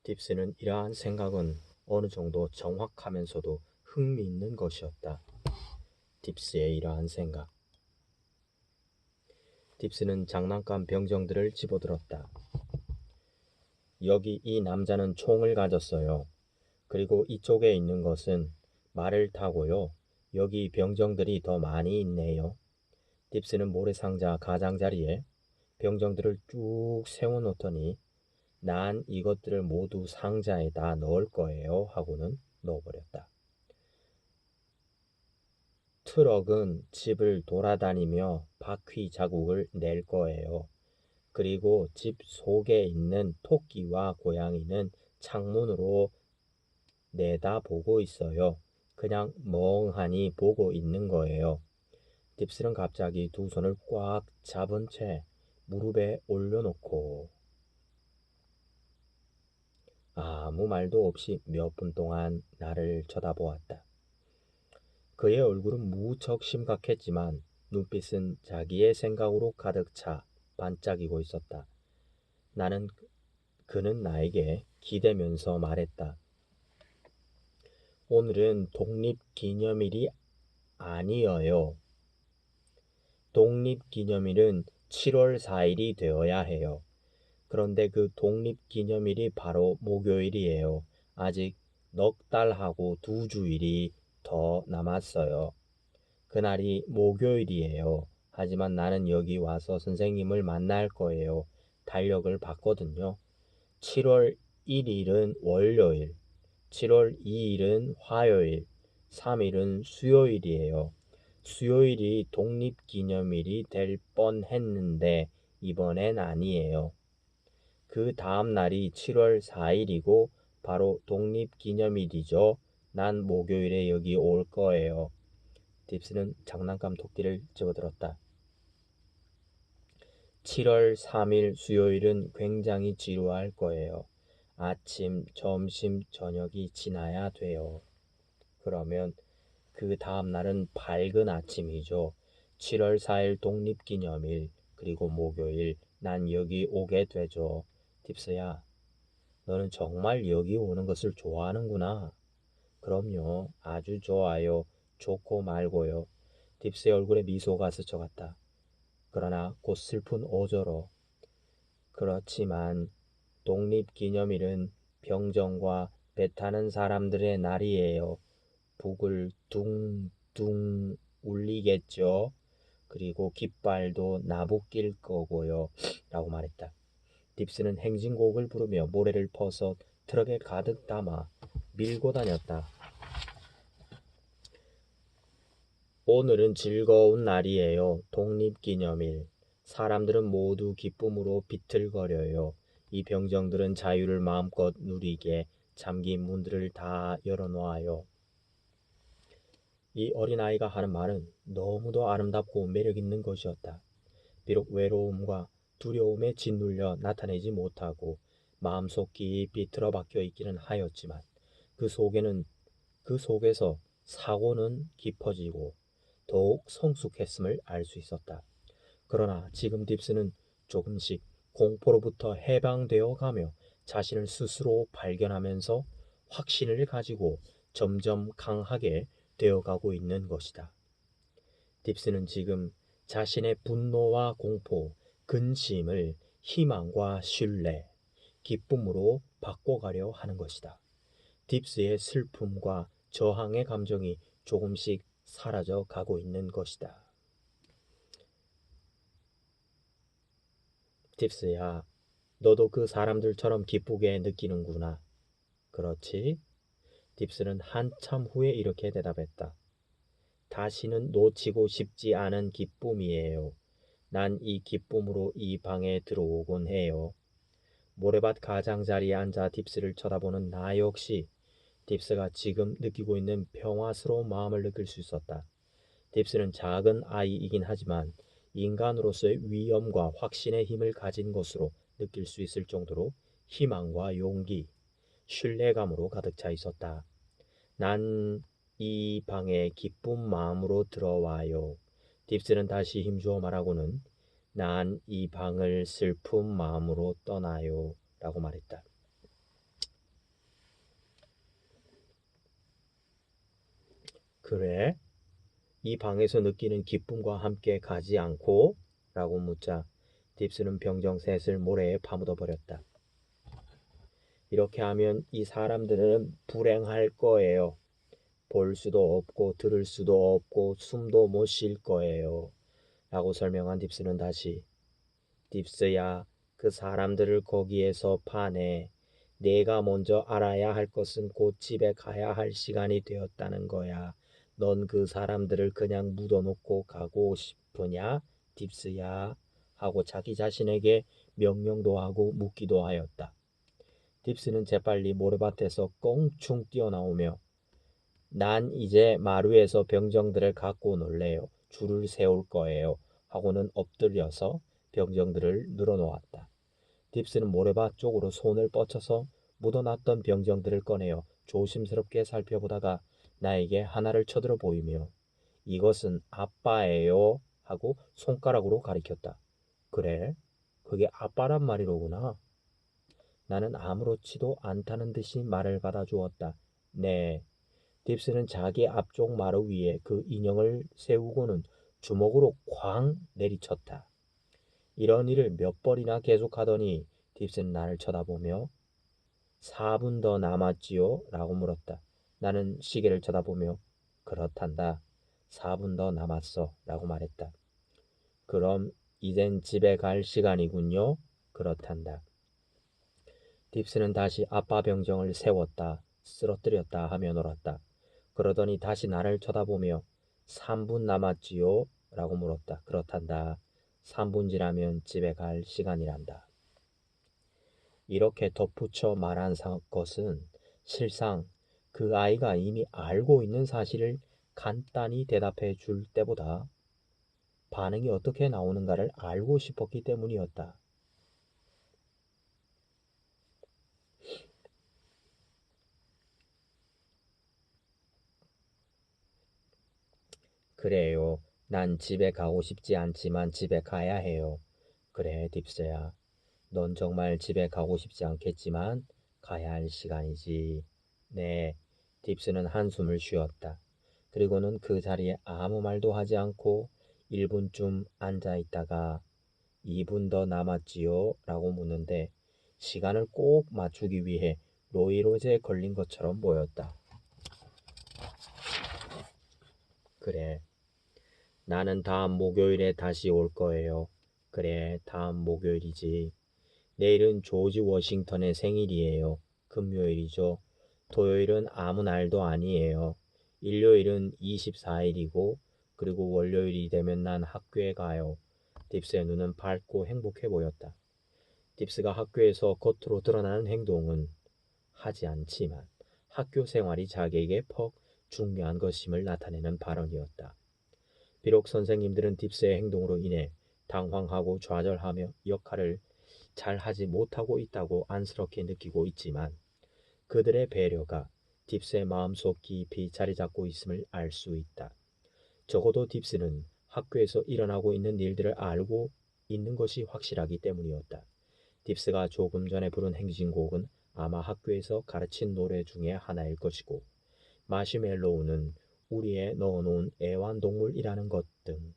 딥스는 이러한 생각은 어느 정도 정확하면서도 흥미있는 것이었다. 딥스의 이러한 생각. 딥스는 장난감 병정들을 집어들었다. 여기 이 남자는 총을 가졌어요. 그리고 이쪽에 있는 것은 말을 타고요. 여기 병정들이 더 많이 있네요. 딥스는 모래상자 가장자리에 병정들을 쭉 세워놓더니 난 이것들을 모두 상자에다 넣을 거예요 하고는 넣어버렸다. 트럭은 집을 돌아다니며 바퀴 자국을 낼 거예요. 그리고 집 속에 있는 토끼와 고양이는 창문으로 내다보고 있어요. 그냥 멍하니 보고 있는 거예요. 딥스는 갑자기 두 손을 꽉 잡은 채 무릎에 올려놓고 아무 말도 없이 몇 분 동안 나를 쳐다보았다. 그의 얼굴은 무척 심각했지만 눈빛은 자기의 생각으로 가득 차 반짝이고 있었다. 그는 나에게 기대면서 말했다. 오늘은 독립기념일이 아니어요. 독립기념일은 7월 4일이 되어야 해요. 그런데 그 독립기념일이 바로 목요일이에요. 아직 넉 달하고 2주일이 더 남았어요. 그날이 목요일이에요. 하지만 나는 여기 와서 선생님을 만날 거예요. 달력을 봤거든요. 7월 1일은 월요일, 7월 2일은 화요일, 3일은 수요일이에요. 수요일이 독립기념일이 될 뻔했는데 이번엔 아니에요. 그 다음 날이 7월 4일이고 바로 독립기념일이죠. 난 목요일에 여기 올 거예요. 딥스는 장난감 토끼를 집어들었다. 7월 3일 수요일은 굉장히 지루할 거예요. 아침, 점심, 저녁이 지나야 돼요. 그러면 그 다음 날은 밝은 아침이죠. 7월 4일 독립기념일, 그리고 목요일, 난 여기 오게 되죠. 딥스야, 너는 정말 여기 오는 것을 좋아하는구나. 그럼요, 아주 좋아요. 좋고 말고요. 딥스의 얼굴에 미소가 스쳐갔다. 그러나 곧 슬픈 어조로. 그렇지만 독립기념일은 병정과 배 타는 사람들의 날이에요. 북을 둥둥 울리겠죠. 그리고 깃발도 나부낄 거고요. 라고 말했다. 딥스는 행진곡을 부르며 모래를 퍼서 트럭에 가득 담아 밀고 다녔다. 오늘은 즐거운 날이에요. 독립기념일. 사람들은 모두 기쁨으로 비틀거려요. 이 병정들은 자유를 마음껏 누리게 잠긴 문들을 다 열어놓아요. 이 어린아이가 하는 말은 너무도 아름답고 매력있는 것이었다. 비록 외로움과 두려움에 짓눌려 나타내지 못하고 마음속 깊이 틀어박혀 있기는 하였지만 그 속에서 사고는 깊어지고 더욱 성숙했음을 알 수 있었다. 그러나 지금 딥스는 조금씩 공포로부터 해방되어 가며 자신을 스스로 발견하면서 확신을 가지고 점점 강하게 되어가고 있는 것이다. 딥스는 지금 자신의 분노와 공포, 근심을 희망과 신뢰, 기쁨으로 바꿔가려 하는 것이다. 딥스의 슬픔과 저항의 감정이 조금씩 사라져 가고 있는 것이다. 딥스야, 너도 그 사람들처럼 기쁘게 느끼는구나. 그렇지? 딥스는 한참 후에 이렇게 대답했다. 다시는 놓치고 싶지 않은 기쁨이에요. 난 이 기쁨으로 이 방에 들어오곤 해요. 모래밭 가장자리에 앉아 딥스를 쳐다보는 나 역시 딥스가 지금 느끼고 있는 평화스러운 마음을 느낄 수 있었다. 딥스는 작은 아이이긴 하지만 인간으로서의 위엄과 확신의 힘을 가진 것으로 느낄 수 있을 정도로 희망과 용기, 신뢰감으로 가득 차 있었다. 난 이 방에 기쁜 마음으로 들어와요. 딥스는 다시 힘주어 말하고는 난 이 방을 슬픈 마음으로 떠나요. 라고 말했다. 그래? 이 방에서 느끼는 기쁨과 함께 가지 않고? 라고 묻자 딥스는 병정 셋을 모래에 파묻어 버렸다. 이렇게 하면 이 사람들은 불행할 거예요. 볼 수도 없고 들을 수도 없고 숨도 못 쉴 거예요. 라고 설명한 딥스는 다시 딥스야, 그 사람들을 거기에서 파내. 내가 먼저 알아야 할 것은 곧 집에 가야 할 시간이 되었다는 거야. 넌 그 사람들을 그냥 묻어놓고 가고 싶으냐? 딥스야. 하고 자기 자신에게 명령도 하고 묻기도 하였다. 딥스는 재빨리 모래밭에서 껑충 뛰어나오며 난 이제 마루에서 병정들을 갖고 놀래요. 줄을 세울 거예요. 하고는 엎드려서 병정들을 늘어놓았다. 딥스는 모래밭 쪽으로 손을 뻗쳐서 묻어놨던 병정들을 꺼내어 조심스럽게 살펴보다가 나에게 하나를 쳐들어 보이며 이것은 아빠예요 하고 손가락으로 가리켰다. 그래? 그게 아빠란 말이로구나. 나는 아무렇지도 않다는 듯이 말을 받아주었다. 네. 딥스는 자기 앞쪽 마루 위에 그 인형을 세우고는 주먹으로 쾅 내리쳤다. 이런 일을 몇 번이나 계속하더니 딥스는 나를 쳐다보며 4분 더 남았지요? 라고 물었다. 나는 시계를 쳐다보며 그렇단다. 4분 더 남았어. 라고 말했다. 그럼 이젠 집에 갈 시간이군요. 그렇단다. 딥스는 다시 아빠 병정을 세웠다. 쓰러뜨렸다 하며 놀았다. 그러더니 다시 나를 쳐다보며 3분 남았지요? 라고 물었다. 그렇단다. 3분 지나면 집에 갈 시간이란다. 이렇게 덧붙여 말한 것은 실상 그 아이가 이미 알고 있는 사실을 간단히 대답해 줄 때보다 반응이 어떻게 나오는가를 알고 싶었기 때문이었다. 그래요. 난 집에 가고 싶지 않지만 집에 가야 해요. 그래, 딥스야. 넌 정말 집에 가고 싶지 않겠지만 가야 할 시간이지. 네, 딥스는 한숨을 쉬었다. 그리고는 그 자리에 아무 말도 하지 않고 1분쯤 앉아 있다가 2분 더 남았지요? 라고 묻는데 시간을 꼭 맞추기 위해 로이로제에 걸린 것처럼 보였다. 그래, 나는 다음 목요일에 다시 올 거예요. 그래, 다음 목요일이지. 내일은 조지 워싱턴의 생일이에요. 금요일이죠. 토요일은 아무 날도 아니에요. 일요일은 24일이고 그리고 월요일이 되면 난 학교에 가요. 딥스의 눈은 밝고 행복해 보였다. 딥스가 학교에서 겉으로 드러나는 행동은 하지 않지만 학교 생활이 자기에게 퍽 중요한 것임을 나타내는 발언이었다. 비록 선생님들은 딥스의 행동으로 인해 당황하고 좌절하며 역할을 잘 하지 못하고 있다고 안쓰럽게 느끼고 있지만 그들의 배려가 딥스의 마음속 깊이 자리 잡고 있음을 알 수 있다. 적어도 딥스는 학교에서 일어나고 있는 일들을 알고 있는 것이 확실하기 때문이었다. 딥스가 조금 전에 부른 행진곡은 아마 학교에서 가르친 노래 중에 하나일 것이고 마시멜로우는 우리에 넣어놓은 애완동물이라는 것 등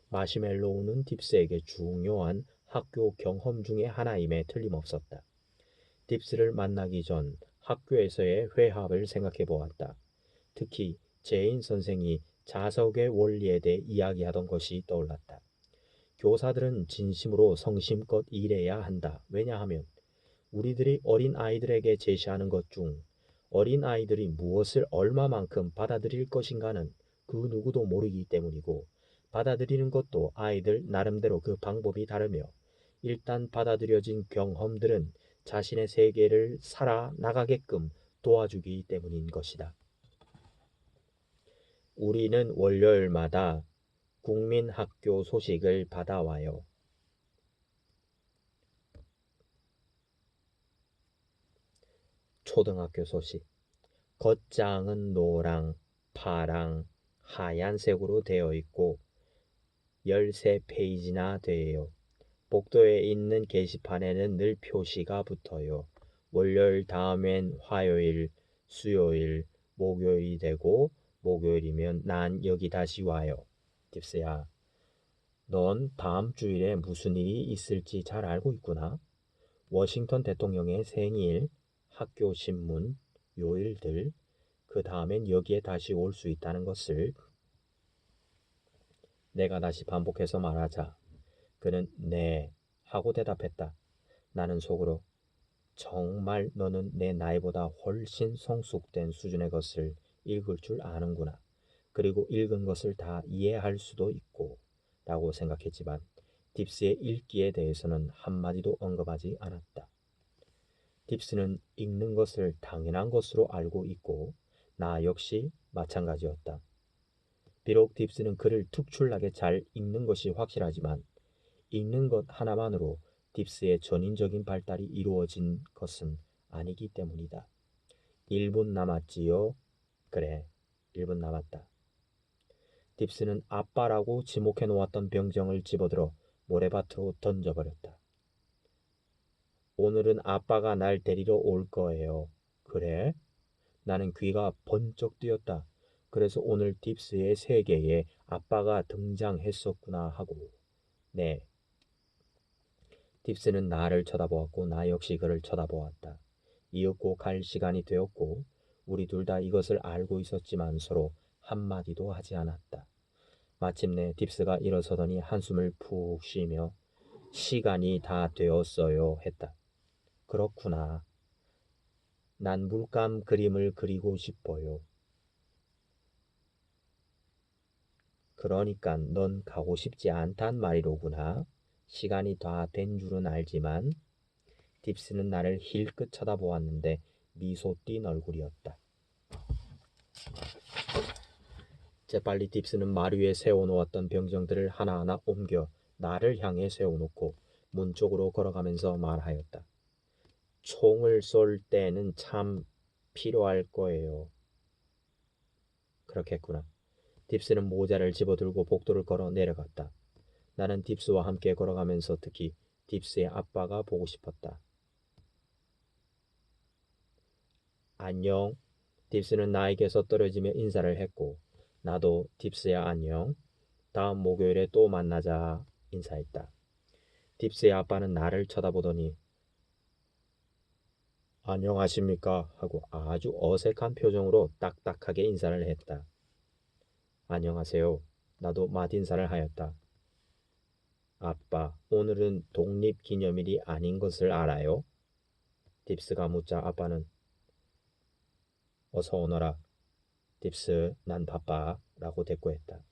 마시멜로우는 딥스에게 중요한 학교 경험 중의 하나임에 틀림없었다. 딥스를 만나기 전 학교에서의 회합을 생각해 보았다. 특히 제인 선생이 자석의 원리에 대해 이야기하던 것이 떠올랐다. 교사들은 진심으로 성심껏 일해야 한다. 왜냐하면 우리들이 어린 아이들에게 제시하는 것 중 어린 아이들이 무엇을 얼마만큼 받아들일 것인가는 그 누구도 모르기 때문이고 받아들이는 것도 아이들 나름대로 그 방법이 다르며 일단 받아들여진 경험들은 자신의 세계를 살아나가게끔 도와주기 때문인 것이다. 우리는 월요일마다 국민학교 소식을 받아와요. 초등학교 소식. 겉장은 노랑, 파랑, 하얀색으로 되어 있고 13페이지나 돼요. 복도에 있는 게시판에는 늘 표시가 붙어요. 월요일 다음엔 화요일, 수요일, 목요일이 되고 목요일이면 난 여기 다시 와요. 딥스야, 넌 다음 주일에 무슨 일이 있을지 잘 알고 있구나. 워싱턴 대통령의 생일, 학교 신문, 요일들, 그 다음엔 여기에 다시 올 수 있다는 것을. 내가 다시 반복해서 말하자. 그는 네 하고 대답했다. 나는 속으로 정말 너는 내 나이보다 훨씬 성숙된 수준의 것을 읽을 줄 아는구나. 그리고 읽은 것을 다 이해할 수도 있고 라고 생각했지만 딥스의 읽기에 대해서는 한마디도 언급하지 않았다. 딥스는 읽는 것을 당연한 것으로 알고 있고 나 역시 마찬가지였다. 비록 딥스는 글을 특출나게 잘 읽는 것이 확실하지만 읽는 것 하나만으로 딥스의 전인적인 발달이 이루어진 것은 아니기 때문이다. 1분 남았지요? 그래, 1분 남았다. 딥스는 아빠라고 지목해 놓았던 병정을 집어들어 모래밭으로 던져버렸다. 오늘은 아빠가 날 데리러 올 거예요. 그래? 나는 귀가 번쩍 뜨였다. 그래서 오늘 딥스의 세계에 아빠가 등장했었구나 하고. 네. 딥스는 나를 쳐다보았고 나 역시 그를 쳐다보았다. 이윽고 갈 시간이 되었고 우리 둘 다 이것을 알고 있었지만 서로 한마디도 하지 않았다. 마침내 딥스가 일어서더니 한숨을 푹 쉬며 시간이 다 되었어요 했다. 그렇구나. 난 물감 그림을 그리고 싶어요. 그러니까 넌 가고 싶지 않단 말이로구나. 시간이 다 된 줄은 알지만. 딥스는 나를 힐끗 쳐다보았는데 미소 띈 얼굴이었다. 재빨리 딥스는 말 위에 세워놓았던 병정들을 하나하나 옮겨 나를 향해 세워놓고 문 쪽으로 걸어가면서 말하였다. 총을 쏠 때는 참 필요할 거예요. 그렇겠구나. 딥스는 모자를 집어들고 복도를 걸어 내려갔다. 나는 딥스와 함께 걸어가면서 특히 딥스의 아빠가 보고 싶었다. 안녕. 딥스는 나에게서 떨어지며 인사를 했고 나도 딥스야 안녕. 다음 목요일에 또 만나자 인사했다. 딥스의 아빠는 나를 쳐다보더니 안녕하십니까 하고 아주 어색한 표정으로 딱딱하게 인사를 했다. 안녕하세요. 나도 맞인사를 하였다. 아빠, 오늘은 독립기념일이 아닌 것을 알아요? 딥스가 묻자 아빠는 어서 오너라. 딥스, 난 바빠 라고 대꾸했다.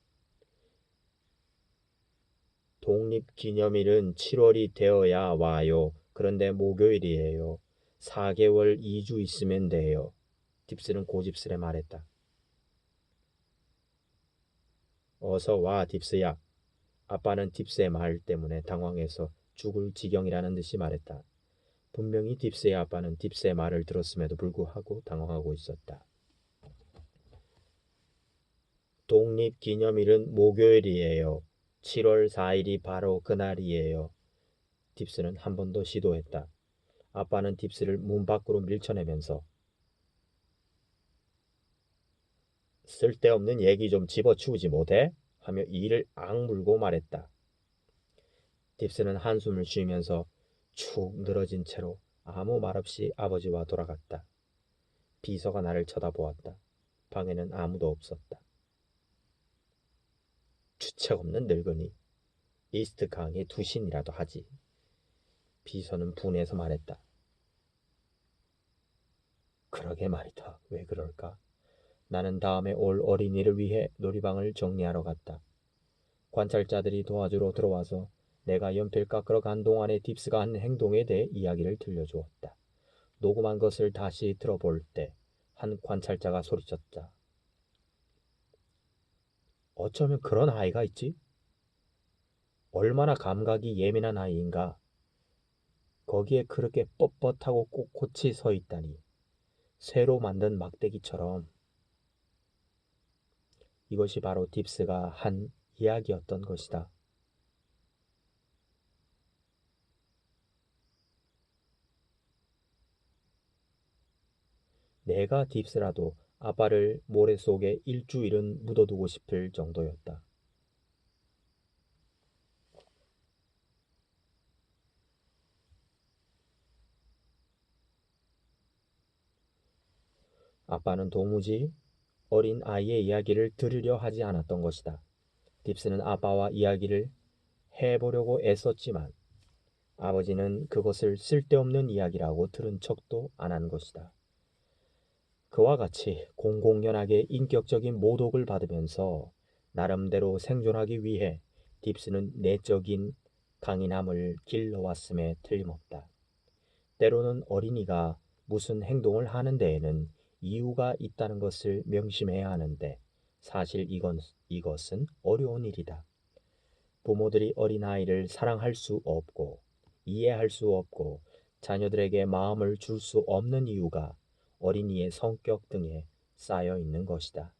독립기념일은 7월이 되어야 와요. 그런데 목요일이에요. 4개월 2주 있으면 돼요. 딥스는 고집스레 말했다. 어서 와, 딥스야. 아빠는 딥스의 말 때문에 당황해서 죽을 지경이라는 듯이 말했다. 분명히 딥스의 아빠는 딥스의 말을 들었음에도 불구하고 당황하고 있었다. 독립기념일은 목요일이에요. 7월 4일이 바로 그날이에요. 딥스는 한 번 더 시도했다. 아빠는 딥스를 문 밖으로 밀쳐내면서 쓸데없는 얘기 좀 집어치우지 못해? 하며 이를 악물고 말했다. 딥스는 한숨을 쉬면서 축 늘어진 채로 아무 말 없이 아버지와 돌아갔다. 비서가 나를 쳐다보았다. 방에는 아무도 없었다. 주책 없는 늙은이. 이스트 강의 두신이라도 하지. 비서는 분해서 말했다. 그러게 말이다. 왜 그럴까? 나는 다음에 올 어린이를 위해 놀이방을 정리하러 갔다. 관찰자들이 도와주러 들어와서 내가 연필 깎으러 간 동안에 딥스가 한 행동에 대해 이야기를 들려주었다. 녹음한 것을 다시 들어볼 때 한 관찰자가 소리쳤다. 어쩌면 그런 아이가 있지? 얼마나 감각이 예민한 아이인가? 거기에 그렇게 뻣뻣하고 꼿꼿이 서 있다니. 새로 만든 막대기처럼. 이것이 바로 딥스가 한 이야기였던 것이다. 내가 딥스라도 아빠를 모래 속에 일주일은 묻어두고 싶을 정도였다. 아빠는 도무지 어린 아이의 이야기를 들으려 하지 않았던 것이다. 딥스는 아빠와 이야기를 해보려고 애썼지만 아버지는 그것을 쓸데없는 이야기라고 들은 척도 안 한 것이다. 그와 같이 공공연하게 인격적인 모독을 받으면서 나름대로 생존하기 위해 딥스는 내적인 강인함을 길러왔음에 틀림없다. 때로는 어린이가 무슨 행동을 하는 데에는 이유가 있다는 것을 명심해야 하는데 사실 이것은 어려운 일이다. 부모들이 어린아이를 사랑할 수 없고 이해할 수 없고 자녀들에게 마음을 줄 수 없는 이유가 어린이의 성격 등에 쌓여 있는 것이다.